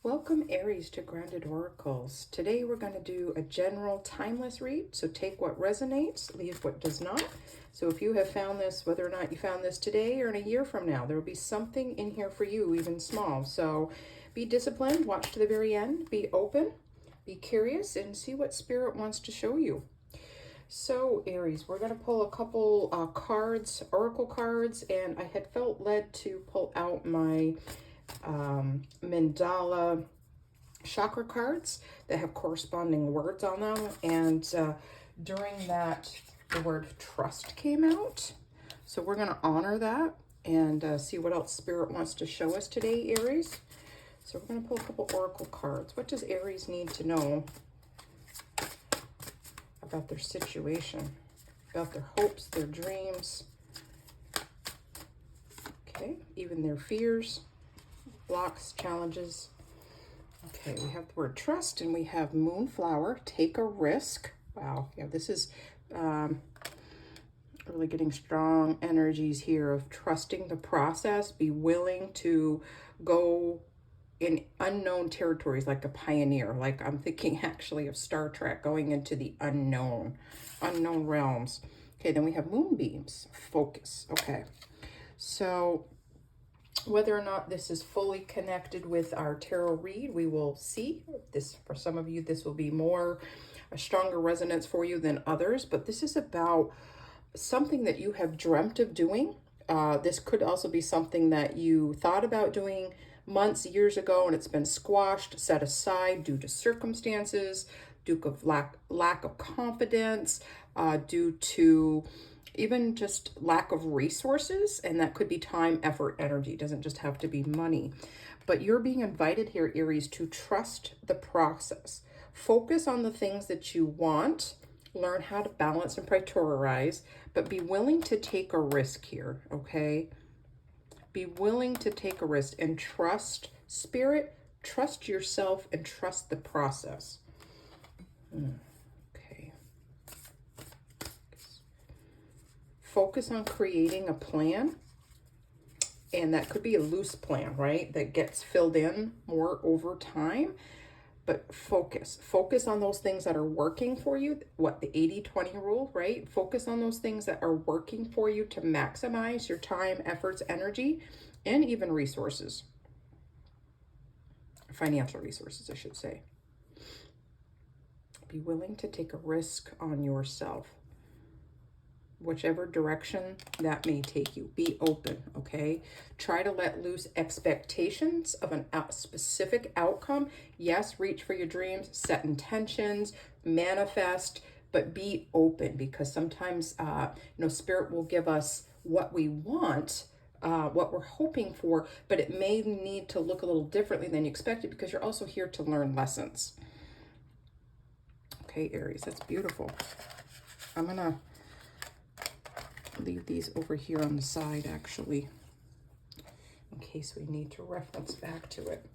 Welcome Aries to Grounded Oracles. Today we're going to do a general timeless read. So take what resonates, leave what does not. So if you have found this, whether or not you found this today or in a year from now, there will be something in here for you, even small. So be disciplined, watch to the very end, be open, be curious, and see what Spirit wants to show you. So Aries, we're going to pull a couple cards, oracle cards, and I had felt led to pull out my mandala chakra cards that have corresponding words on them, and during that the word trust came out, so we're going to honor that and see what else Spirit wants to show us today, Aries. So we're going to pull a couple oracle cards. What does Aries need to know about their situation, about their hopes, their dreams, okay, even their fears, blocks, challenges? Okay, we have the word trust, and we have moonflower, take a risk. Wow, yeah, this is really getting strong energies here of trusting the process, be willing to go in unknown territories like a pioneer. Like I'm thinking actually of Star Trek, going into the unknown realms. Okay, then we have moonbeams, focus. Okay, so whether or not this is fully connected with our tarot read, we will see. This, for some of you, this will be more a stronger resonance for you than others, but this is about something that you have dreamt of doing. This could also be something that you thought about doing months, years ago, and it's been squashed, set aside due to circumstances, due to lack of confidence, due to even just lack of resources, and that could be time, effort, energy. It doesn't just have to be money. But you're being invited here, Aries, to trust the process. Focus on the things that you want, learn how to balance and prioritize, but be willing to take a risk here, okay? Be willing to take a risk and trust Spirit, trust yourself, and trust the process. Okay. Focus on creating a plan, and that could be a loose plan, right? That gets filled in more over time. But focus on those things that are working for you. What, the 80-20 rule, right? Focus on those things that are working for you to maximize your time, efforts, energy, and even resources. Financial resources, I should say. Be willing to take a risk on yourself, whichever direction that may take you. Be open, okay? Try to let loose expectations of a specific outcome. Yes, reach for your dreams, set intentions, manifest, but be open, because sometimes, Spirit will give us what we want, what we're hoping for, but it may need to look a little differently than you expected, because you're also here to learn lessons. Okay, Aries, that's beautiful. I'm gonna leave these over here on the side, actually, in case we need to reference back to it.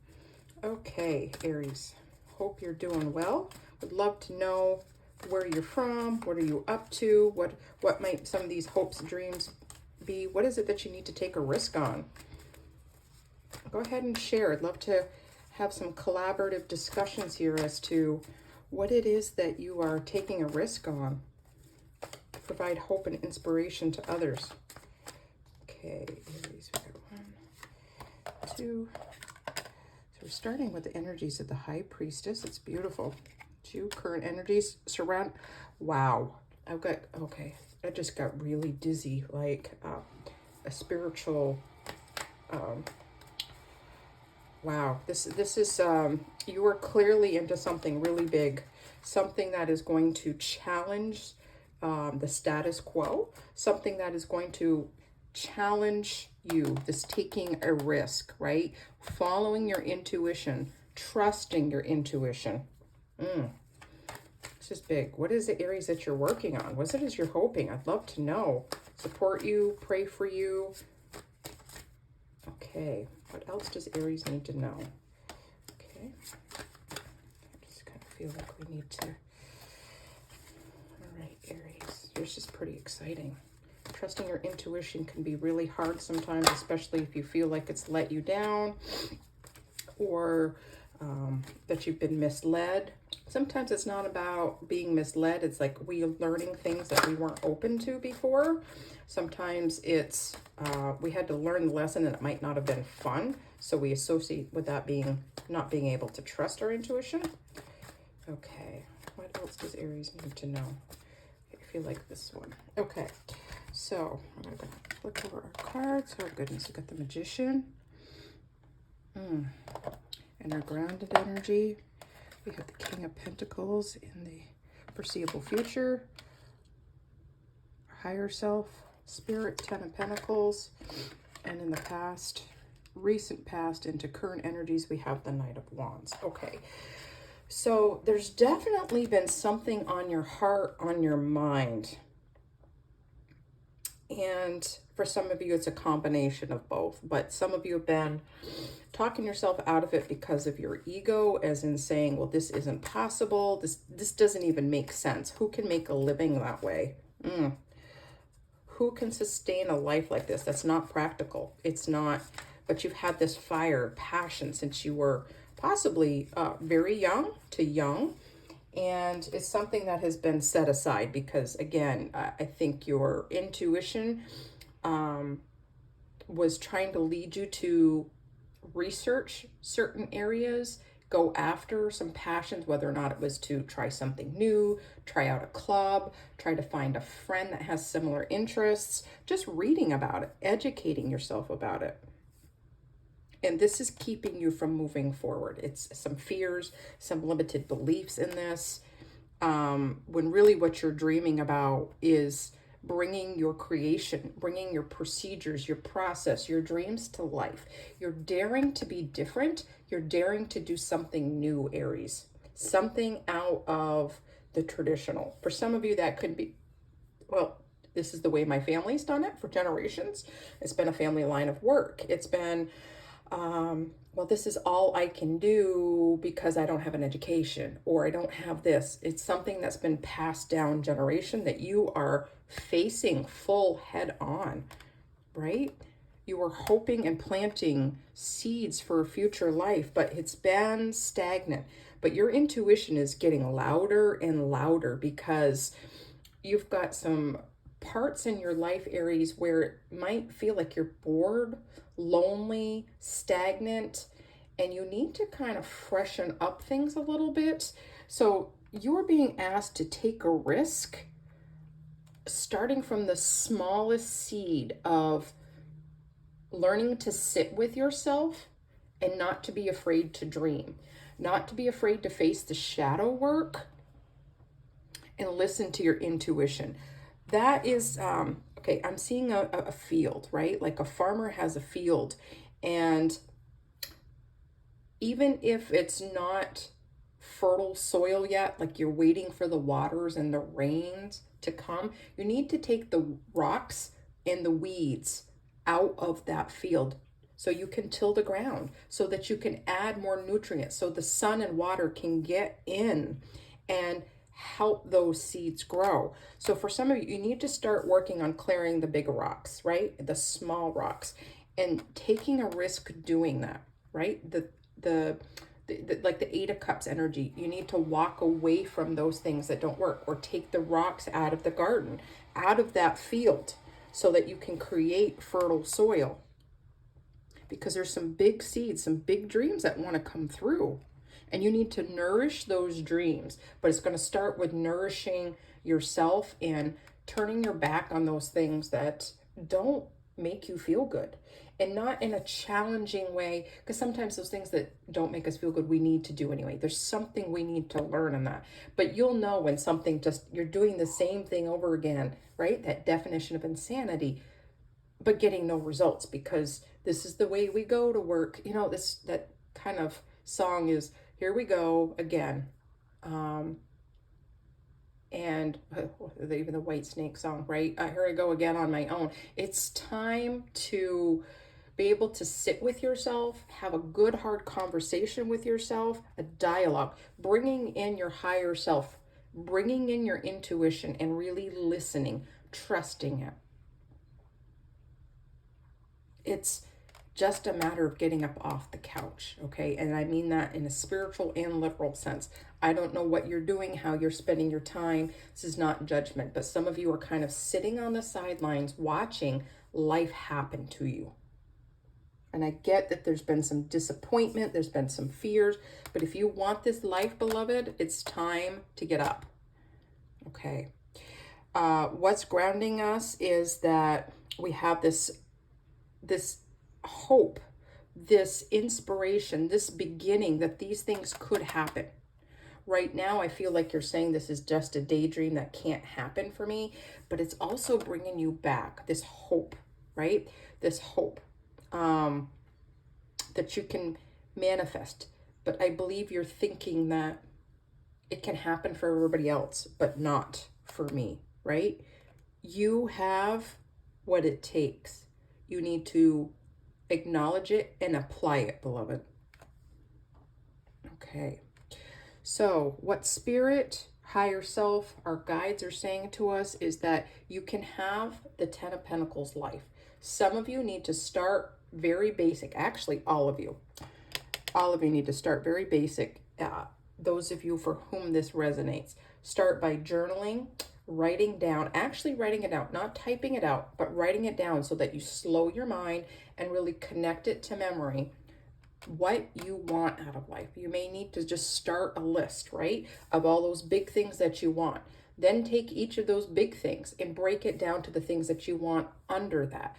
Okay, Aries, hope you're doing well. Would love to know where you're from, what are you up to, what might some of these hopes and dreams be. What is it that you need to take a risk on? Go ahead and share. I'd love to have some collaborative discussions here as to what it is that you are taking a risk on. Provide hope and inspiration to others. Okay, Aries, we got 1, 2. So we're starting with the energies of the High Priestess. It's beautiful. 2 current energies surround. Wow, I've got, okay, I just got really dizzy, like a spiritual, wow, this is, you are clearly into something really big, something that is going to challenge the status quo, something that is going to challenge you, this taking a risk, right? Following your intuition, trusting your intuition. This is big. What is it, Aries, that you're working on? What is it you're hoping? I'd love to know. Support you, pray for you. Okay, what else does Aries need to know? Okay, I just kind of feel like we need to. All right, Aries, yours is pretty exciting. Trusting your intuition can be really hard sometimes, especially if you feel like it's let you down, or that you've been misled. Sometimes it's not about being misled. It's like we're learning things that we weren't open to before. Sometimes it's we had to learn the lesson and it might not have been fun. So we associate with that being not being able to trust our intuition. Okay, what else does Aries need to know? I feel like this one. Okay, so I'm going to flip over our cards. Oh goodness, we got the Magician. And our grounded energy. We have the King of Pentacles in the foreseeable future. Our higher self, Spirit, Ten of Pentacles. And in the past, recent past into current energies, we have the Knight of Wands. Okay, so there's definitely been something on your heart, on your mind. And for some of you, it's a combination of both. But some of you have been talking yourself out of it because of your ego, as in saying, well, this isn't possible. This doesn't even make sense. Who can make a living that way? Who can sustain a life like this? That's not practical. It's not. But you've had this fire, passion since you were possibly very young to young. And it's something that has been set aside because, again, I think your intuition was trying to lead you to research certain areas, go after some passions, whether or not it was to try something new, try out a club, try to find a friend that has similar interests, just reading about it, educating yourself about it. And this is keeping you from moving forward. It's some fears, some limited beliefs in this. When really what you're dreaming about is bringing your creation, bringing your procedures, your process, your dreams to life. You're daring to be different. You're daring to do something new, Aries. Something out of the traditional. For some of you, that could be, well, this is the way my family's done it for generations. It's been a family line of work. It's been, well, this is all I can do because I don't have an education or I don't have this. It's something that's been passed down generation that you are facing full head on, right? You were hoping and planting seeds for a future life, but it's been stagnant. But your intuition is getting louder and louder because you've got some parts in your life, Aries, where it might feel like you're bored, lonely, stagnant, and you need to kind of freshen up things a little bit. So you're being asked to take a risk, starting from the smallest seed of learning to sit with yourself and not to be afraid to dream, not to be afraid to face the shadow work and listen to your intuition. That is, okay, I'm seeing a field, right? Like a farmer has a field, and even if it's not fertile soil yet, like you're waiting for the waters and the rains to come, you need to take the rocks and the weeds out of that field so you can till the ground, so that you can add more nutrients, so the sun and water can get in and help those seeds grow. So for some of you, you need to start working on clearing the big rocks, right? The small rocks, and taking a risk doing that, right? Like the Eight of Cups energy, you need to walk away from those things that don't work, or take the rocks out of the garden, out of that field, so that you can create fertile soil. Because there's some big seeds, some big dreams that want to come through. And you need to nourish those dreams. But it's going to start with nourishing yourself and turning your back on those things that don't make you feel good. And not in a challenging way, because sometimes those things that don't make us feel good, we need to do anyway. There's something we need to learn in that. But you'll know when something just, you're doing the same thing over again, right? That definition of insanity, but getting no results, because this is the way we go to work. You know, that kind of song is, here we go again. And even the White Snake song, right? Here I go again on my own. It's time to be able to sit with yourself, have a good, hard conversation with yourself, a dialogue, bringing in your higher self, bringing in your intuition, and really listening, trusting it. just a matter of getting up off the couch, okay? And I mean that in a spiritual and literal sense. I don't know what you're doing, how you're spending your time. This is not judgment, but some of you are kind of sitting on the sidelines watching life happen to you. And I get that there's been some disappointment, there's been some fears, but if you want this life, beloved, it's time to get up, okay? What's grounding us is that we have this hope, this inspiration, this beginning that these things could happen. Right now, I feel like you're saying this is just a daydream that can't happen for me, but it's also bringing you back this hope, right? This hope that you can manifest. But I believe you're thinking that it can happen for everybody else, but not for me, right? You have what it takes. You need to acknowledge it and apply it, beloved. Okay. So what spirit, higher self, our guides are saying to us is that you can have the 10 of Pentacles life. Some of you need to start very basic. Actually, all of you need to start very basic. Those of you for whom this resonates, start by journaling, writing down, actually writing it out, not typing it out, but writing it down so that you slow your mind and really connect it to memory what you want out of life. You may need to just start a list, right, of all those big things that you want. Then take each of those big things and break it down to the things that you want under that.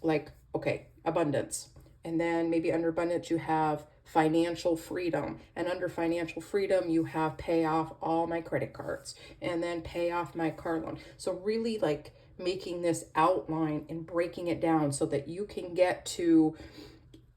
Like, okay, abundance. And then maybe under abundance, you have financial freedom. And under financial freedom, you have pay off all my credit cards and then pay off my car loan. So really like making this outline and breaking it down so that you can get to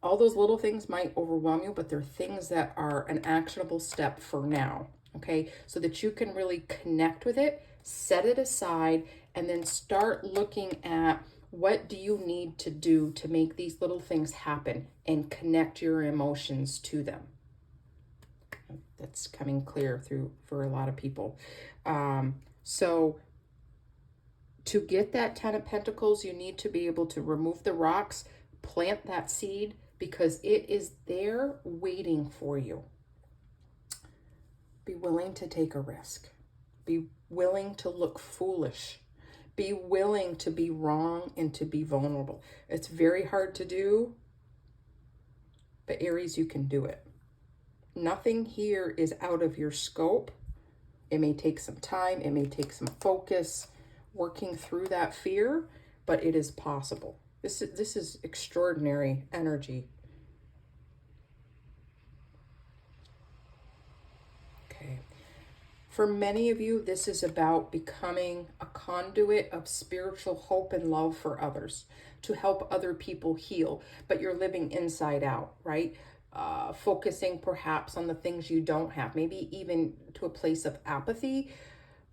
all those little things might overwhelm you, but they're things that are an actionable step for now. Okay. So that you can really connect with it, set it aside, and then start looking at what do you need to do to make these little things happen and connect your emotions to them. That's coming clear through for a lot of people. So to get that 10 of Pentacles, you need to be able to remove the rocks, plant that seed, because it is there waiting for you. Be willing to take a risk. Be willing to look foolish. Be willing to be wrong and to be vulnerable. It's very hard to do, but Aries, you can do it. Nothing here is out of your scope. It may take some time. It may take some focus working through that fear, but it is possible. This is extraordinary energy. Okay. For many of you, this is about becoming a conduit of spiritual hope and love for others, to help other people heal, but you're living inside out, right? Focusing perhaps on the things you don't have, maybe even to a place of apathy,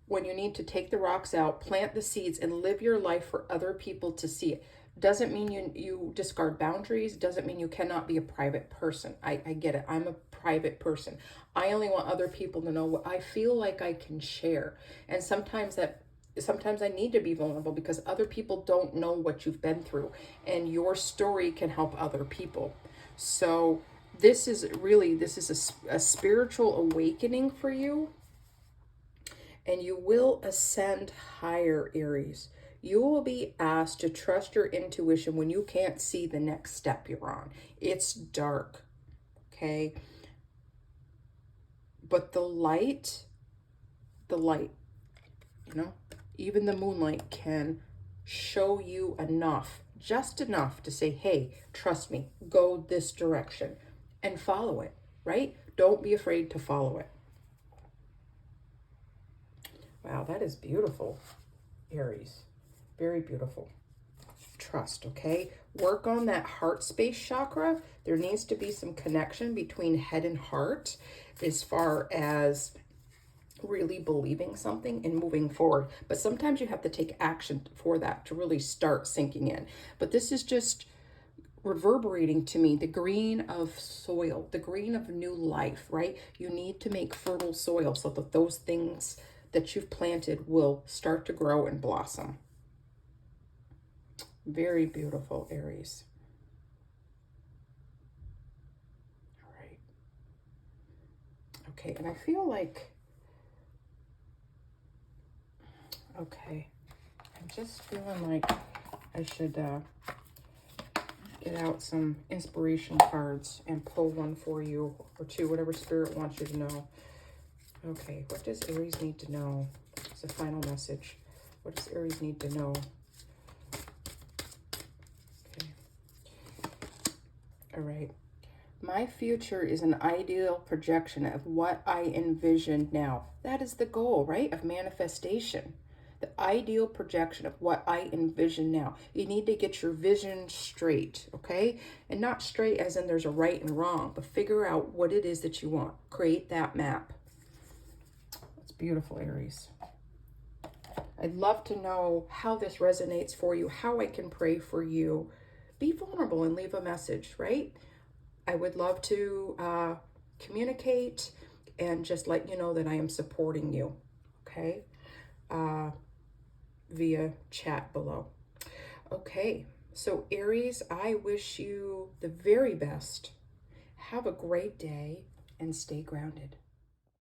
when you need to take the rocks out, plant the seeds, and live your life for other people to see it. Doesn't mean you discard boundaries. Doesn't mean you cannot be a private person. I get it. I'm a private person. I only want other people to know what I feel like I can share. And sometimes I need to be vulnerable because other people don't know what you've been through, and your story can help other people. So this is a spiritual awakening for you, and you will ascend higher, Aries. You will be asked to trust your intuition when you can't see the next step you're on. It's dark, okay? But the light, even the moonlight can show you enough, just enough to say, hey, trust me, go this direction and follow it, right? Don't be afraid to follow it. Wow, that is beautiful, Aries. Very beautiful. Trust, okay? Work on that heart space chakra. There needs to be some connection between head and heart as far as really believing something and moving forward. But sometimes you have to take action for that to really start sinking in. But this is just reverberating to me, the green of soil, the green of new life, right? You need to make fertile soil so that those things that you've planted will start to grow and blossom. Very beautiful, Aries. Okay, and I feel like, okay, I'm just feeling like I should get out some inspiration cards and pull one for you, or two, whatever Spirit wants you to know. Okay, what does Aries need to know? It's a final message. What does Aries need to know? Okay. All right. My future is an ideal projection of what I envision now. That is the goal, right? Of manifestation. The ideal projection of what I envision now. You need to get your vision straight, okay? And not straight as in there's a right and wrong, but figure out what it is that you want. Create that map. It's beautiful, Aries. I'd love to know how this resonates for you, how I can pray for you. Be vulnerable and leave a message, right? I would love to communicate and just let you know that I am supporting you, okay? Via chat below. Okay, so Aries, I wish you the very best. Have a great day and stay grounded.